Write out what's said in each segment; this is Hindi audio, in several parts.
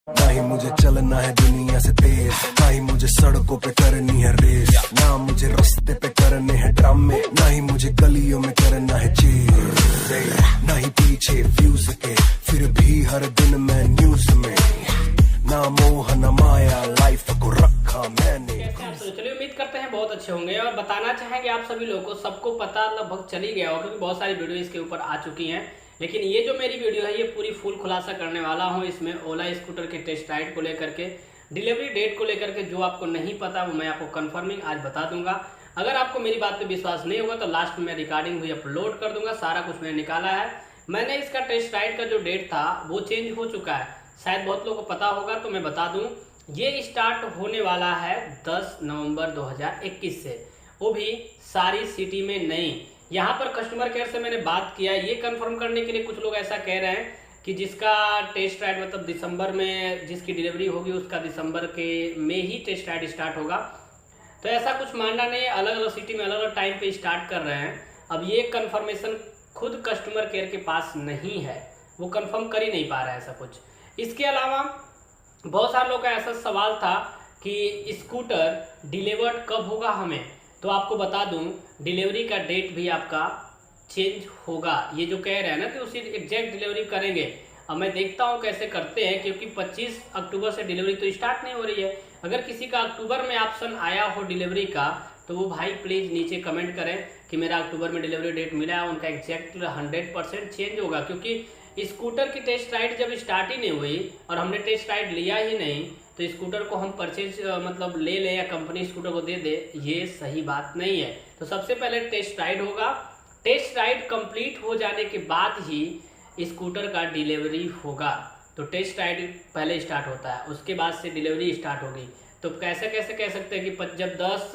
ना ही मुझे चलना है दुनिया से तेज, ना ही मुझे सड़कों पे करनी है रेस, ना मुझे रास्ते पे करने हैं ड्रामे, ना ही मुझे गलियों में करना है चेज, ना ही पीछे व्यूज के फिर भी हर दिन मैं न्यूज में, ना मोह न माया लाइफ को रखा मैंने। तो चलिए उम्मीद करते हैं बहुत अच्छे होंगे और बताना चाहेंगे आप सभी लोगों को, सबको पता लगभग चल ही गया हो क्योंकि बहुत सारी वीडियो इसके ऊपर आ चुकी हैं। लेकिन ये जो मेरी वीडियो है ये पूरी फुल खुलासा करने वाला हूँ। इसमें ओला स्कूटर के टेस्ट राइड को लेकर के, डिलीवरी डेट को लेकर के जो आपको नहीं पता वो मैं आपको कंफर्मिंग आज बता दूंगा। अगर आपको मेरी बात पे विश्वास नहीं होगा तो लास्ट में रिकॉर्डिंग भी अपलोड कर दूंगा, सारा कुछ मैंने निकाला है। मैंने इसका टेस्ट राइड का जो डेट था वो चेंज हो चुका है, शायद बहुत लोगों को पता होगा तो मैं बता दूं। ये स्टार्ट होने वाला है 10 नवंबर 2021 से, वो भी सारी सिटी में नहीं। यहाँ पर कस्टमर केयर से मैंने बात किया, ये कंफर्म करने के लिए कुछ लोग ऐसा कह रहे हैं कि जिसका टेस्ट राइड मतलब दिसंबर में जिसकी डिलीवरी होगी उसका दिसंबर के में ही टेस्ट राइड स्टार्ट होगा। तो ऐसा कुछ मानना नहीं है, अलग अलग सिटी में अलग अलग टाइम पे स्टार्ट कर रहे हैं। अब ये कंफर्मेशन खुद कस्टमर केयर के पास नहीं है, वो कंफर्म कर ही नहीं पा रहा है ऐसा कुछ। इसके अलावा बहुत सारे लोगों का ऐसा सवाल था कि स्कूटर डिलीवर्ड कब होगा हमें, तो आपको बता दूं डिलीवरी का डेट भी आपका चेंज होगा। ये जो कह रहे हैं ना कि उसी एग्जैक्ट डिलीवरी करेंगे, अब मैं देखता हूं कैसे करते हैं क्योंकि 25 अक्टूबर से डिलीवरी तो स्टार्ट नहीं हो रही है। अगर किसी का अक्टूबर में ऑप्शन आया हो डिलीवरी का तो वो भाई प्लीज़ नीचे कमेंट करें कि मेरा अक्टूबर में डिलीवरी डेट मिला है, उनका एग्जैक्ट 100% चेंज होगा। क्योंकि स्कूटर की टेस्ट राइड जब स्टार्ट ही नहीं हुई और हमने टेस्ट राइड लिया ही नहीं तो स्कूटर को हम परचेज मतलब ले लें या कंपनी स्कूटर को दे दे, ये सही बात नहीं है। तो सबसे पहले टेस्ट राइड होगा, टेस्ट राइड कंप्लीट हो जाने के बाद ही स्कूटर का डिलीवरी होगा। तो टेस्ट राइड पहले स्टार्ट होता है, उसके बाद से डिलीवरी स्टार्ट होगी। तो कैसे कैसे कह सकते हैं कि जब 10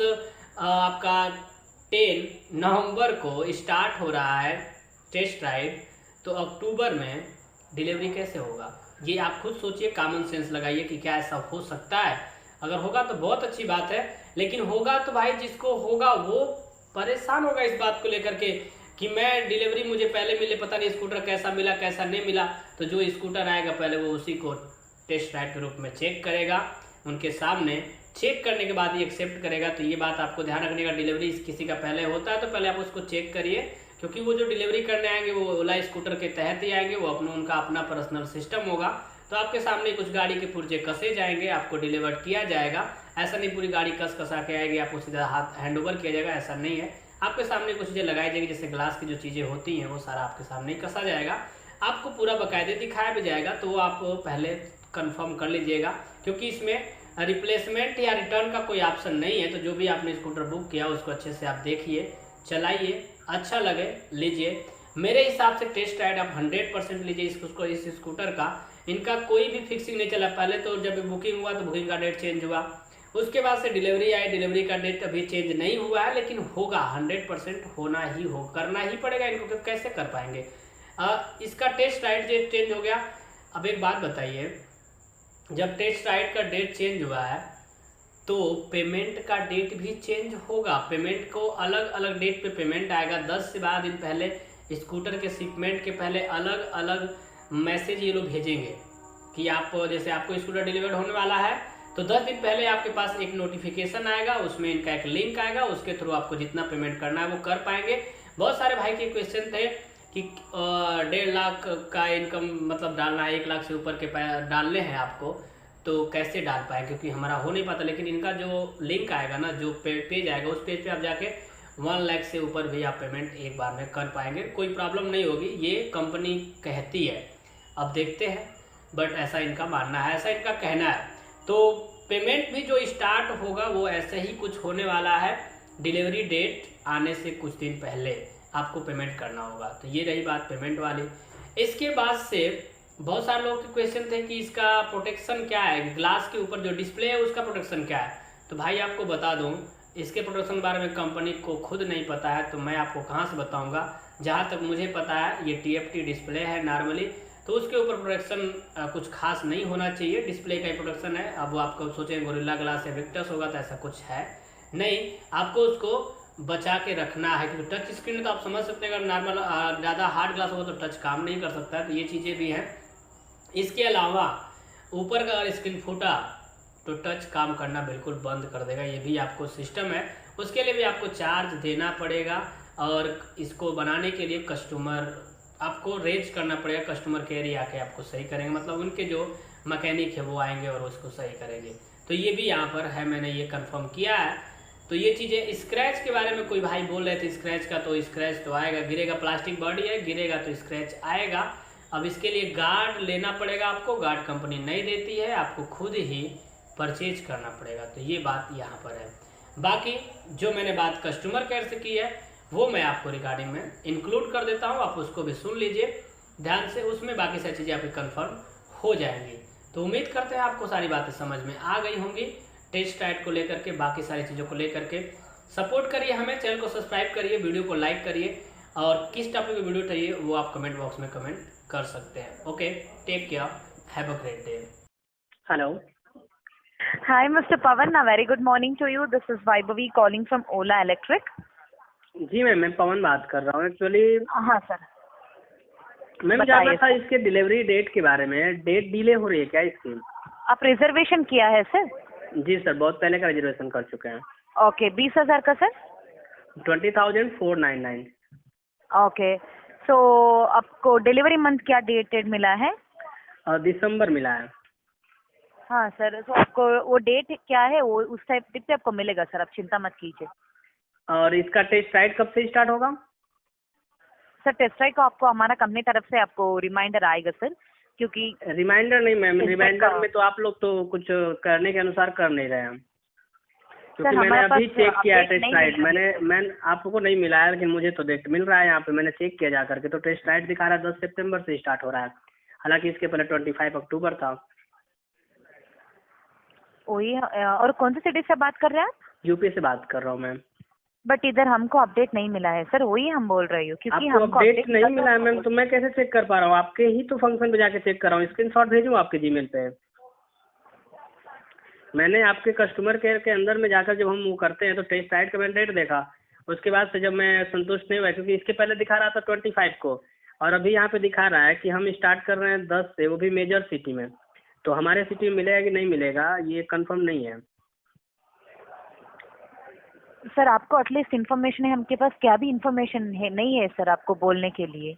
नवंबर को स्टार्ट हो रहा है टेस्ट राइड तो अक्टूबर में डिलीवरी कैसे होगा, ये आप खुद सोचिए, कॉमन सेंस लगाइए कि क्या ऐसा हो सकता है। अगर होगा तो बहुत अच्छी बात है, लेकिन होगा तो भाई जिसको होगा वो परेशान होगा इस बात को लेकर के कि मैं डिलीवरी मुझे पहले मिले, पता नहीं स्कूटर कैसा मिला कैसा नहीं मिला। तो जो स्कूटर आएगा पहले वो उसी को टेस्ट राइड के रूप में चेक करेगा, उनके सामने चेक करने के बाद ही एक्सेप्ट करेगा। तो ये बात आपको ध्यान रखने का, डिलीवरी किसी का पहले होता है तो पहले आप उसको चेक करिए, क्योंकि वो जो डिलीवरी करने आएंगे वो ओला स्कूटर के तहत ही आएंगे, वो उनका अपना पर्सनल सिस्टम होगा। तो आपके सामने कुछ गाड़ी के पुर्जे कसे जाएंगे, आपको डिलीवर किया जाएगा। ऐसा नहीं पूरी गाड़ी कस कसा के आएगी, आपको सीधा हाथ हैंड ओवर किया जाएगा, ऐसा नहीं है। आपके सामने कुछ चीज़ें लगाई जाएगी, जैसे ग्लास की जो चीज़ें होती हैं वो सारा आपके सामने कसा जाएगा, आपको पूरा बाकायदे दिखाया भी जाएगा। तो वो आप पहले कंफर्म कर लीजिएगा, क्योंकि इसमें रिप्लेसमेंट या रिटर्न का कोई ऑप्शन नहीं है। तो जो भी आपने स्कूटर बुक किया उसको अच्छे से आप देखिए, चलाइए, अच्छा लगे लीजिए। मेरे हिसाब से टेस्ट राइड आप 100% लीजिए इस स्कूटर का। इनका कोई भी फिक्सिंग नहीं चला, पहले तो जब बुकिंग हुआ तो बुकिंग का डेट चेंज हुआ, उसके बाद से डिलीवरी आई, डिलीवरी का डेट अभी चेंज नहीं हुआ है, लेकिन होगा 100% होना ही हो, करना ही पड़ेगा इनको, कैसे कर पाएंगे। इसका टेस्ट राइड डेट चेंज हो गया। अब एक बात बताइए, जब टेस्ट राइड का डेट चेंज हुआ है तो पेमेंट का डेट भी चेंज होगा। पेमेंट को अलग अलग डेट पे पेमेंट आएगा। 10 से 12 दिन पहले स्कूटर के शिपमेंट के पहले अलग अलग मैसेज ये लोग भेजेंगे कि आप, जैसे आपको स्कूटर डिलीवर होने वाला है तो 10 दिन पहले आपके पास एक नोटिफिकेशन आएगा, उसमें इनका एक लिंक आएगा, उसके थ्रू आपको जितना पेमेंट करना है वो कर पाएंगे। बहुत सारे भाई के क्वेश्चन थे कि 1.5 लाख का इनकम मतलब डालना है, 1 लाख से ऊपर के डालने हैं आपको, तो कैसे डाल पाए, क्योंकि हमारा हो नहीं पाता। लेकिन इनका जो लिंक आएगा ना, जो पेज आएगा, उस पेज पे आप जाके 1 लाख से ऊपर भी आप पेमेंट एक बार में कर पाएंगे, कोई प्रॉब्लम नहीं होगी, ये कंपनी कहती है। अब देखते हैं, बट ऐसा इनका मानना है, ऐसा इनका कहना है। तो पेमेंट भी जो स्टार्ट होगा वो ऐसे ही कुछ होने वाला है, डिलीवरी डेट आने से कुछ दिन पहले आपको पेमेंट करना होगा। तो ये रही बात पेमेंट वाली। इसके बाद से बहुत सारे लोगों के क्वेश्चन थे कि इसका प्रोटेक्शन क्या है, ग्लास के ऊपर जो डिस्प्ले है उसका प्रोटेक्शन क्या है। तो भाई आपको बता दूं, इसके प्रोटेक्शन के बारे में कंपनी को खुद नहीं पता है, तो मैं आपको कहां से बताऊंगा। जहां तक मुझे पता है ये TFT डिस्प्ले है नॉर्मली, तो उसके ऊपर प्रोटेक्शन कुछ खास नहीं होना चाहिए, डिस्प्ले का ही प्रोटेक्शन है। अब वो आपको सोचें गोरिल्ला ग्लास या विक्टस होगा, तो ऐसा कुछ है नहीं, आपको उसको बचा के रखना है। क्योंकि टच स्क्रीन तो आप समझ सकते हैं, अगर नॉर्मल ज़्यादा हार्ड ग्लास होगा तो टच काम नहीं कर सकता है, तो ये चीज़ें भी हैं। इसके अलावा ऊपर का अगर स्क्रीन फूटा तो टच काम करना बिल्कुल बंद कर देगा। ये भी आपको सिस्टम है, उसके लिए भी आपको चार्ज देना पड़ेगा और इसको बनाने के लिए कस्टमर आपको रेज करना पड़ेगा। कस्टमर केयर ही आके आपको सही करेंगे, मतलब उनके जो मैकेनिक है वो आएंगे और उसको सही करेंगे। तो ये भी यहाँ पर है, मैंने ये कंफर्म किया है। तो ये चीज़ें स्क्रैच के बारे में कोई भाई बोल रहे थे स्क्रैच का, तो स्क्रैच तो आएगा, गिरेगा, प्लास्टिक बॉडी है, गिरेगा तो स्क्रैच आएगा। अब इसके लिए गार्ड लेना पड़ेगा आपको, गार्ड कंपनी नहीं देती है, आपको खुद ही परचेज करना पड़ेगा। तो ये बात यहाँ पर है। बाकी जो मैंने बात कस्टमर केयर से की है वो मैं आपको रिगार्डिंग में इंक्लूड कर देता हूँ, आप उसको भी सुन लीजिए ध्यान से, उसमें बाकी सारी चीज़ें आपकी कंफर्म हो जाएंगी। तो उम्मीद करते हैं आपको सारी बातें समझ में आ गई होंगी टेस्ट राइड को लेकर के, बाकी सारी चीज़ों को लेकर के। सपोर्ट करिए हमें, चैनल को सब्सक्राइब करिए, वीडियो को लाइक करिए, और किस टॉपिक में वीडियो चाहिए वो आप कमेंट बॉक्स में कमेंट कर सकते हैं। Okay, take care, have a great day. Hello. Hi, Mr. Pawan. A very good morning to you. This is Vaibhavi calling from Ola Electric. जी मैम, मैं पवन बात कर रहा हूँ एक्चुअली। हाँ सर, मैम जानना था इसके डिलीवरी डेट के बारे में, डेट डिले हो रही है क्या इसकी? आप रिजर्वेशन किया है सर? जी सर, बहुत पहले का रिजर्वेशन कर चुके हैं। ओके, 20,000 का सर? 20,499। ओके, सो आपको डिलीवरी मंथ क्या डेटेड मिला है? दिसंबर मिला है। हाँ सर, तो आपको वो डेट क्या है वो उस टाइप पे आपको मिलेगा सर, आप चिंता मत कीजिए। और इसका टेस्ट राइड कब से स्टार्ट होगा? सर टेस्ट राइड को आपको हमारा कंपनी तरफ से आपको रिमाइंडर आएगा सर, क्योंकि रिमाइंडर नहीं मैम, रिमाइंडर में तो आप लोग तो कुछ करने के अनुसार कर नहीं रहे हैं, क्योंकि मैंने अभी चेक किया टेस्ट राइड, मैंने आपको नहीं मिला है, लेकिन मुझे तो डेट मिल रहा है यहाँ पे, मैंने चेक किया जा करके, तो टेस्ट राइड दिखा रहा है 10 सितंबर से स्टार्ट हो रहा है, हालांकि इसके पहले 25 अक्टूबर था। वही, और कौन सी सिटी से बात कर रहे हैं आप? यूपी से बात कर रहा हूँ मैम। बट इधर हमको अपडेट नहीं मिला है सर, वही हम बोल रही हूँ, क्योंकि आपको हमको अपडेट नहीं मिला है मैम, तो मैं कैसे चेक कर पा रहा हूँ? आपके ही तो फंक्शन पे जाके चेक कर रहा हूँ, स्क्रीनशॉट भेजूँ आपके जीमेल पे? मैंने आपके कस्टमर केयर के अंदर में जाकर जब हम वो करते हैं तो टेस्ट राइड का मैंने डेट देखा, उसके बाद से जब मैं संतुष्ट नहीं हुआ, क्योंकि इसके पहले दिखा रहा था 25 को, और अभी यहाँ पे दिखा रहा है कि हम स्टार्ट कर रहे हैं 10 से, वो भी मेजर सिटी में। तो हमारे सिटी में मिलेगा कि नहीं मिलेगा ये कंफर्म नहीं है सर। आपको एटलीस्ट इन्फॉर्मेशन है, हमके पास क्या भी इन्फॉर्मेशन है नहीं है सर आपको बोलने के लिए।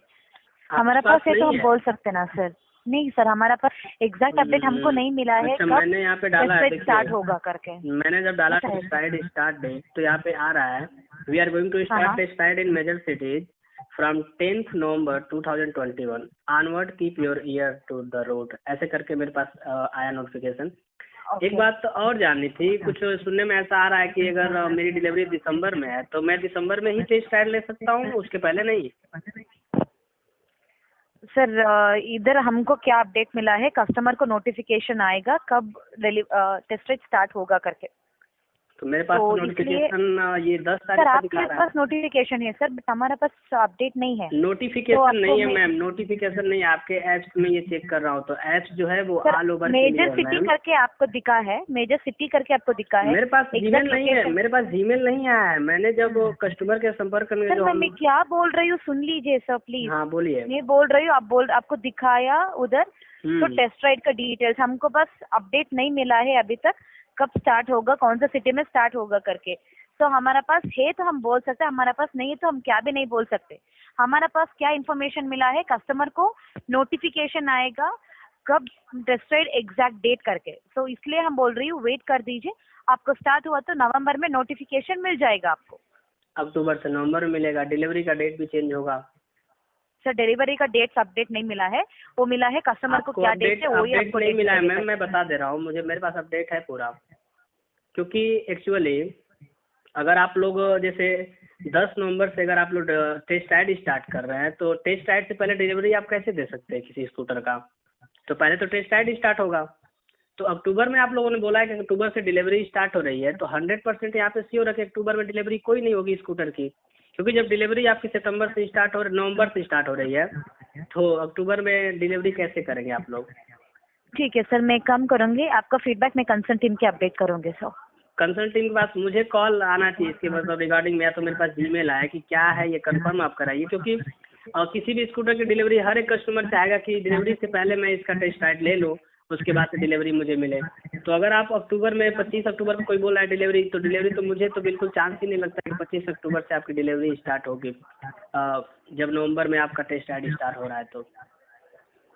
हमारा पास है तो हम बोल सकते ना सर। नहीं सर, हमारा पास एग्जैक्ट अपडेट हमको नहीं मिला है। अच्छा, मैंने यहाँ पे डाला है, स्टार्ट होगा करके मैंने जब डाला टेस्ट राइड स्टार्ट डेट, तो यहाँ पे आ रहा है we are going to start test ride in major cities from 10th November 2021 onward, keep your ear to the road, ऐसे करके मेरे पास आया नोटिफिकेशन। एक बात तो और जाननी थी, कुछ सुनने में ऐसा आ रहा है कि अगर मेरी डिलीवरी दिसंबर में है तो मैं दिसंबर में ही टेस्ट राइड ले सकता हूँ, उसके पहले नहीं? सर इधर हमको क्या अपडेट मिला है, कस्टमर को नोटिफिकेशन आएगा कब टेस्ट राइड स्टार्ट होगा करके। तो मेरे पास तो नोटिफिकेशन ये 10 तारीख सर का आपके दिखा रहा है। पास नोटिफिकेशन है सर, बट हमारे पास अपडेट नहीं है। नोटिफिकेशन नहीं है मैम, नोटिफिकेशन नहीं है आपके ऐप्स में, ये चेक कर रहा हूँ तो ऐप्स जो है वो ऑल ओवर मेजर सिटी करके आपको दिखा है, मेजर सिटी करके आपको दिखा है। मेरे पास जीमेल नहीं है, मेरे पास जीमेल नहीं आया है। मैंने जब कस्टमर के संपर्क में जो मैं क्या बोल रही हूँ सुन लीजिए सर प्लीज। हाँ बोलिए। मैं बोल रही हूँ, आपको दिखाया उधर तो टेस्ट राइड का डिटेल्स, हमको बस अपडेट नहीं मिला है अभी तक कब स्टार्ट होगा, कौन सा सिटी में स्टार्ट होगा करके। तो हमारा पास है तो हम बोल सकते हैं, हमारा पास नहीं है तो हम क्या भी नहीं बोल सकते। हमारा पास क्या इन्फॉर्मेशन मिला है, कस्टमर को नोटिफिकेशन आएगा कब टेस्ट राइड एग्जैक्ट डेट करके। तो इसलिए हम बोल रही हूँ वेट कर दीजिए, आपको स्टार्ट हुआ तो नवंबर में नोटिफिकेशन मिल जाएगा आपको। अक्टूबर से नवंबर में मिलेगा, डिलीवरी का डेट भी चेंज होगा? सर डिलीवरी का डेट अपडेट नहीं मिला है, वो मिला है कस्टमर को क्या डेट है वही आपको नहीं मिला है मैम, मैं बता दे रहा हूँ, मेरे पास अपडेट है पूरा। क्योंकि एक्चुअली अगर आप लोग जैसे 10 नवंबर से अगर आप लोग टेस्ट राइड स्टार्ट कर रहे हैं तो टेस्ट राइड से पहले डिलीवरी आप कैसे दे सकते हैं किसी स्कूटर का? तो पहले तो टेस्ट राइड स्टार्ट होगा। तो अक्टूबर में आप लोगों ने बोला है कि अक्टूबर से डिलीवरी स्टार्ट हो रही है, तो 100% यहाँ पे श्योर है कि अक्टूबर में डिलीवरी कोई नहीं होगी स्कूटर की, क्योंकि जब डिलीवरी आपकी सितंबर से स्टार्ट हो नवंबर से स्टार्ट हो रही है तो अक्टूबर में डिलीवरी कैसे करेंगे आप लोग? ठीक है सर, मैं कम करूँगी, आपका फीडबैक मैं कंसर्न टीम के अपडेट करूँगी सर। कंसर्न टीम के पास मुझे कॉल आना चाहिए इसके मतलब रिगार्डिंग में, या तो मेरे पास जीमेल आया कि क्या है ये कंफर्म आप कराइए, क्योंकि किसी भी स्कूटर की डिलीवरी हर एक कस्टमर चाहेगा कि डिलीवरी से पहले मैं इसका टेस्ट राइड ले लूँ, उसके बाद से डिलीवरी मुझे मिले। तो अगर आप अक्टूबर में 25 अक्टूबर को कोई बोल रहा है डिलीवरी, तो डिलीवरी तो मुझे तो बिल्कुल चांस ही नहीं लगता कि 25 अक्टूबर से आपकी डिलीवरी स्टार्ट होगी, जब नवंबर में आपका टेस्ट राइड स्टार्ट हो रहा है। तो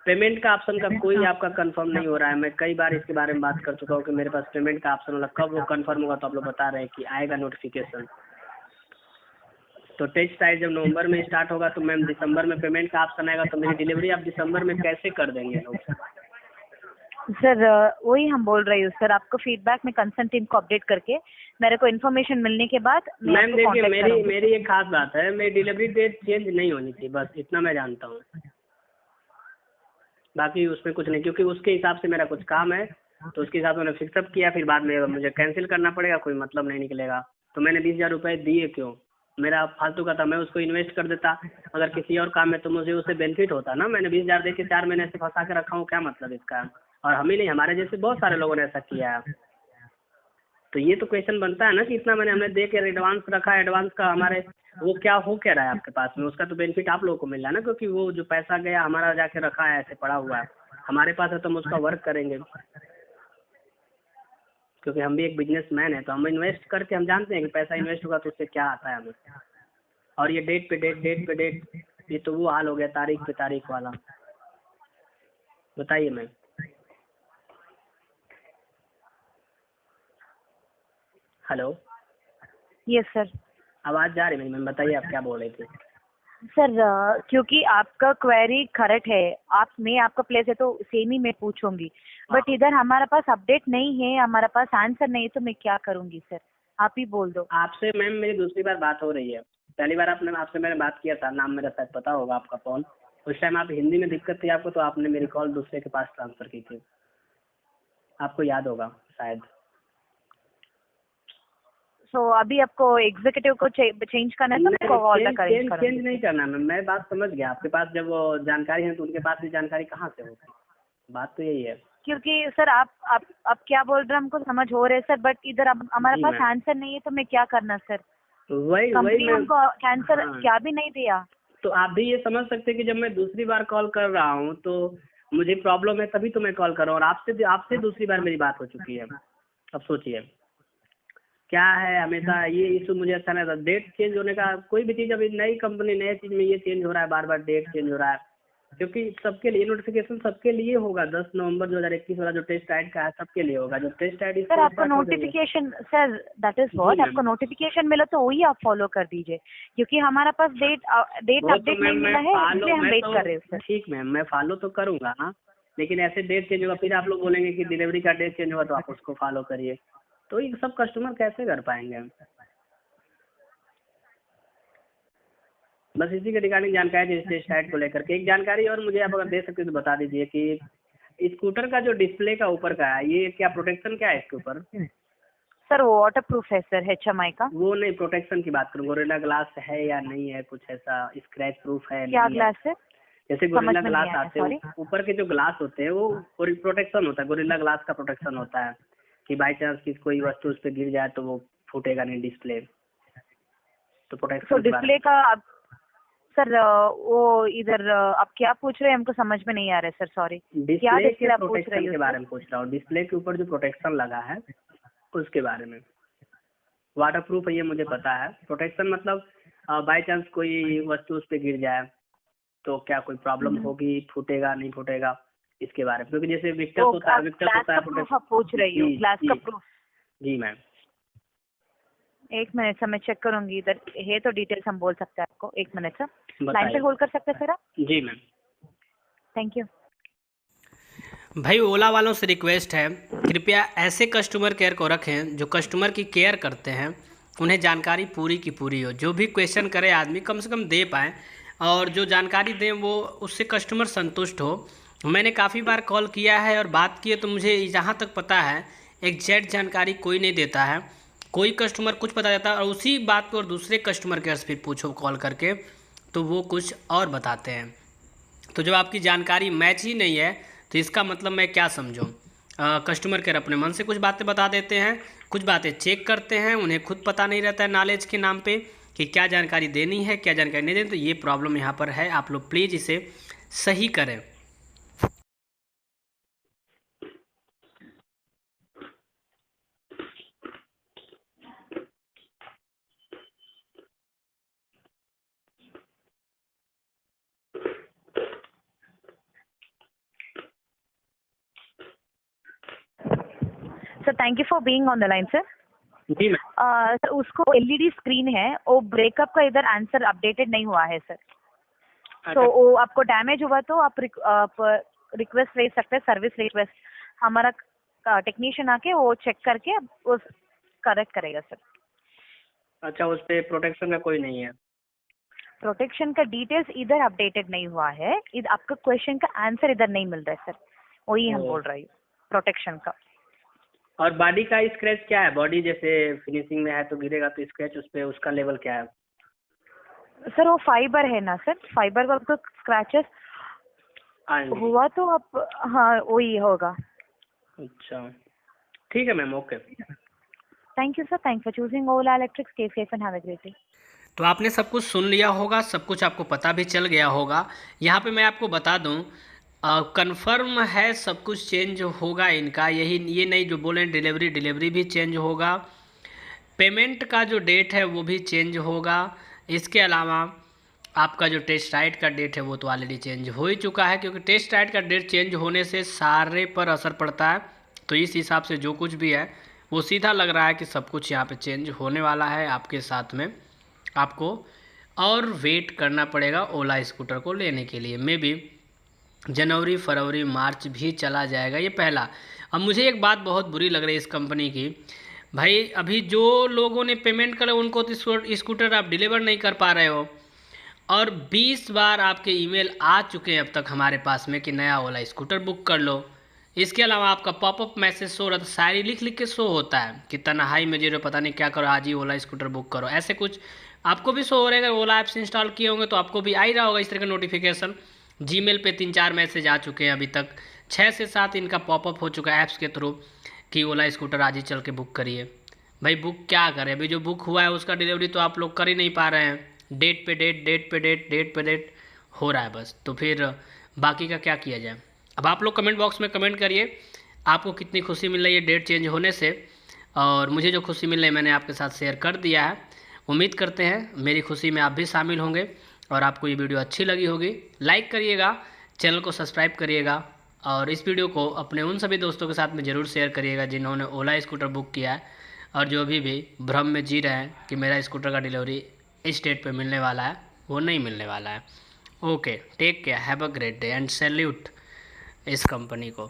पेमेंट का ऑप्शन का कोई आपका कंफर्म नहीं हो रहा है। मैं कई बार इसके बारे में बात कर चुका हूँ कि मेरे पास पेमेंट का ऑप्शन वाला कब वो कंफर्म होगा, तो आप लोग बता रहे हैं कि आएगा नोटिफिकेशन। तो टेस्ट राइड जब नवंबर में स्टार्ट होगा तो मैम दिसंबर में पेमेंट का ऑप्शन आएगा, तो मेरी डिलीवरी आप दिसंबर में कैसे कर देंगे लोग? सर वही हम बोल रही हूँ सर, आपको फीडबैक में कंसर्न टीम को अपडेट करके मेरे को इन्फॉर्मेशन मिलने के बाद मैं मैम आपको देखिए, कांटेक्ट करूंगी। मेरी एक खास बात है, मेरी डिलीवरी डेट चेंज नहीं होनी चाहिए, बस इतना मैं जानता हूँ। बाकी उसमें कुछ नहीं, क्योंकि उसके हिसाब से मेरा कुछ काम है, तो उसके हिसाब से मैंने फिक्सअप किया, फिर बाद में मुझे कैंसिल करना पड़ेगा, कोई मतलब नहीं निकलेगा। तो मैंने 20,000 रुपये दिए क्यों? मेरा फालतू का था, मैं उसको इन्वेस्ट कर देता अगर किसी और काम में, तो मुझे उससे बेनिफिट होता ना। मैंने 20,000 दे के 4 महीने से फंसा के रखा हूँ, क्या मतलब इसका? और हम ही नहीं, हमारे जैसे बहुत सारे लोगों ने ऐसा किया है। तो ये तो क्वेश्चन बनता है ना कि इतना हमने दे के एडवांस रखा है, एडवांस का हमारे वो क्या हो क्या रहा है आपके पास में, उसका तो बेनिफिट आप लोगों को मिल रहा है ना, क्योंकि वो जो पैसा गया हमारा जाके रखा है, ऐसे पड़ा हुआ है हमारे पास है, तो हम उसका वर्क करेंगे, क्योंकि हम भी एक बिजनेसमैन है। तो हम इन्वेस्ट करके हम जानते हैं कि पैसा इन्वेस्ट होगा तो उससे क्या आता है हमें। और ये डेट पे डेट, ये तो वो हाल हो गया तारीख पे तारीख वाला। बताइए मैम। Hello, yes sir. आवाज़ जा रही है मेरी मैम, बताइए आप क्या बोल रहे थे? सर क्योंकि आपका क्वेरी करेक्ट है, मैं आपका प्लेस है तो सेम ही मैं पूछूंगी, बट इधर हमारे पास अपडेट नहीं है, हमारे पास आंसर नहीं है, तो मैं क्या करूंगी सर, आप ही बोल दो। आपसे मैम मेरी दूसरी बार बात हो रही है। पहली बार आपसे मैंने बात किया था, नाम मेरा शायद पता होगा आपका कौन, उस टाइम आप हिंदी में दिक्कत थी आपको, तो आपने मेरी कॉल दूसरे के पास ट्रांसफ़र की थी, आपको याद होगा शायद। सो अभी आपको एग्जीक्यूटिव को चेंज करना है, तो मैं कॉल बैक अरेंज करूंगी। चेंज नहीं करना मैम, मैं बात समझ गया। आपके पास जब वो जानकारी है तो उनके पास भी जानकारी कहाँ से होगी, बात तो यही है। क्योंकि सर आप क्या बोल रहे हैं हमको समझ हो रहे हैं सर, बट इधर हमारे पास आंसर नहीं है, तो मैं क्या करना सर? वही कंपनी मैं हमको आंसर क्या भी नहीं दिया। तो आप भी ये समझ सकते हैं कि जब मैं दूसरी बार कॉल कर रहा हूँ तो मुझे प्रॉब्लम है, तभी तो मैं कॉल कर रहा हूँ, और आपसे दूसरी बार मेरी बात हो चुकी है। अब सोचिए क्या है, हमेशा ये इशू मुझे अच्छा नहीं लगता। डेट चेंज होने का कोई भी चीज़, अभी नई कंपनी नए चीज़ में ये चेंज हो रहा है, बार बार डेट चेंज हो रहा है, क्योंकि सबके लिए नोटिफिकेशन सबके लिए होगा। 10 नवंबर 2021 वाला जो टेस्ट राइड का है सबके लिए होगा। जो टेस्ट राइड सर आपको notification, sir that is what, आपको नोटिफिकेशन मिला तो वही आप फॉलो कर दीजिए, क्योंकि हमारे पास डेट अपडेट नहीं मिला है, इसलिए हम वेट कर रहे हैं सर। ठीक मैम, मैं फॉलो तो करूँगा हाँ, लेकिन ऐसे डेट चेंज होगा फिर आप लोग बोलेंगे कि डिलीवरी का डेट चेंज हुआ तो आप उसको फॉलो करिए, तो ये सब कस्टमर कैसे कर पाएंगे हम? बस इसी के रिगार्डिंग जानकारी थी टेस्ट राइड को लेकर के। एक जानकारी और मुझे आप अगर दे सकते तो बता दीजिए कि स्कूटर का जो डिस्प्ले का ऊपर का है, ये क्या प्रोटेक्शन क्या है इसके ऊपर? सर वो वाटर प्रूफ है सर, HMI का। वो नहीं, प्रोटेक्शन की बात करूँ, गोरिल्ला ग्लास है या नहीं है, कुछ ऐसा स्क्रैच प्रूफ है? क्या ग्लास है? जैसे गोरिल्ला ग्लास आते हैं, ऊपर के जो ग्लास होते हैं वो प्रोटेक्शन होता है, गोरिल्ला ग्लास का प्रोटेक्शन होता है कि बाई चांस की कोई वस्तु उस पर गिर जाए तो वो फूटेगा नहीं डिस्प्ले, तो प्रोटेक्शन। तो डिस्प्ले का सर वो इधर आप क्या पूछ रहे हैं, हमको समझ में नहीं आ रहा है सर, सॉरी। क्या डिस्प्ले आप पूछ रहे हो? के बारे में पूछ रहा हूँ, डिस्प्ले के ऊपर जो प्रोटेक्शन लगा है उसके बारे में। वाटर प्रूफ है ये मुझे पता है, प्रोटेक्शन मतलब बाई चांस कोई वस्तु उस पर गिर जाए तो क्या कोई प्रॉब्लम होगी, फूटेगा नहीं फूटेगा, इसके बारे में। क्योंकि जैसे विक्टर्स होता है, पूछ रही हूँ ग्लास का प्रूफ। जी मैम, एक मिनट सर, मैं चेक करूंगी, इधर है तो डिटेल्स हम बोल सकते हैं आपको। एक मिनट सर, लाइन पे होल्ड कर सकते हैं सर आप? जी मैम, थैंक यू। भाई ओला वालों से रिक्वेस्ट है, कृपया ऐसे कस्टमर केयर को रखें जो कस्टमर की केयर करते हैं, उन्हें जानकारी पूरी की पूरी हो, जो भी क्वेश्चन करे आदमी कम से कम दे पाएँ, और जो जानकारी दें वो उससे कस्टमर संतुष्ट हो। मैंने काफ़ी बार कॉल किया है और बात की है, तो मुझे जहाँ तक पता है एग्जैक्ट जानकारी कोई नहीं देता है, कोई कस्टमर कुछ बता देता है और उसी बात को और दूसरे कस्टमर केयर से फिर पूछो कॉल करके तो वो कुछ और बताते हैं। तो जब आपकी जानकारी मैच ही नहीं है तो इसका मतलब मैं क्या समझूं? कस्टमर केयर अपने मन से कुछ बातें बता देते हैं, कुछ बातें चेक करते हैं, उन्हें खुद पता नहीं रहता है नॉलेज के नाम पे कि क्या जानकारी देनी है क्या जानकारी नहीं देनी। तो ये प्रॉब्लम यहाँ पर है, आप लोग प्लीज़ इसे सही करें। Sir thank you for being on the line sir. जी मैम। सर उसको एलईडी स्क्रीन है, वो ब्रेकअप का इधर आंसर अपडेटेड नहीं हुआ है सर। तो वो आपको डैमेज हुआ तो आप रिक्वेस्ट भेज सकते हैं, सर्विस रिक्वेस्ट। हमारा टेक्नीशियन आके वो चेक करके वो करेक्ट करेगा सर। अच्छा, उस पे प्रोटेक्शन का कोई नहीं है? प्रोटेक्शन का डिटेल्स इधर अपडेटेड नहीं हुआ है, आपका क्वेश्चन का आंसर इधर नहीं मिल रहा है सर, वही हम बोल रहे हैं प्रोटेक्शन का। और बॉडी का स्क्रैच क्या है? बॉडी जैसे फिनिशिंग में है तो गिरेगा तो स्क्रैच उस पे उसका लेवल क्या है? सर वो फाइबर है ना सर, फाइबर का आपको स्क्रैचेस हुआ तो आप, हाँ वही होगा। अच्छा ठीक है ma'am, okay. Thank you sir, thanks for choosing Ola electrics. Stay safe and have a great day. तो आपने सब कुछ सुन लिया होगा, सब कुछ आपको पता भी चल गया होगा। यहाँ पे मैं आपको बता दूँ, कंफर्म है सब कुछ चेंज होगा इनका, यही ये नहीं जो बोले डिलीवरी भी चेंज होगा, पेमेंट का जो डेट है वो भी चेंज होगा। इसके अलावा आपका जो टेस्ट राइड का डेट है वो तो ऑलरेडी चेंज हो ही चुका है, क्योंकि टेस्ट राइड का डेट चेंज होने से सारे पर असर पड़ता है। तो इस हिसाब से जो कुछ भी है वो सीधा लग रहा है कि सब कुछ यहाँ पे चेंज होने वाला है आपके साथ में। आपको और वेट करना पड़ेगा ओला स्कूटर को लेने के लिए। मे बी जनवरी फरवरी मार्च भी चला जाएगा ये पहला। अब मुझे एक बात बहुत बुरी लग रही है इस कंपनी की, भाई अभी जो लोगों ने पेमेंट करे उनको तो स्कूटर आप डिलीवर नहीं कर पा रहे हो, और 20 बार आपके ईमेल आ चुके हैं अब तक हमारे पास में कि नया ओला स्कूटर बुक कर लो। इसके अलावा आपका पॉपअप मैसेज शो रहा था, शायरी लिख लिख के शो होता है कि तन्हाई में जीरो पता नहीं क्या करो, आज ही ओला स्कूटर बुक करो, ऐसे कुछ आपको भी शो हो रहेगा। ओला ऐप्स इंस्टॉल किए होंगे तो आपको भी आ ही रहा होगा इस तरह का नोटिफिकेशन। जीमेल पे 3-4 मैसेज आ चुके हैं, अभी तक 6 से 7 इनका पॉपअप हो चुका है ऐप्स के थ्रू कि ओला स्कूटर आज ही चल के बुक करिए। भाई बुक क्या करें, अभी जो बुक हुआ है उसका डिलीवरी तो आप लोग कर ही नहीं पा रहे हैं, डेट पे डेट हो रहा है बस। तो फिर बाकी का क्या किया जाए। अब आप लोग कमेंट बॉक्स में कमेंट करिए आपको कितनी खुशी मिल रही है डेट चेंज होने से, और मुझे जो खुशी मिल रही है मैंने आपके साथ शेयर कर दिया है। उम्मीद करते हैं मेरी खुशी में आप भी शामिल होंगे, और आपको ये वीडियो अच्छी लगी होगी। लाइक करिएगा, चैनल को सब्सक्राइब करिएगा, और इस वीडियो को अपने उन सभी दोस्तों के साथ में ज़रूर शेयर करिएगा जिन्होंने ओला स्कूटर बुक किया है और जो अभी भी भ्रम में जी रहे हैं कि मेरा स्कूटर का डिलीवरी इस डेट पे मिलने वाला है, वो नहीं मिलने वाला है। Okay, take care, have a great day and salute इस कंपनी को।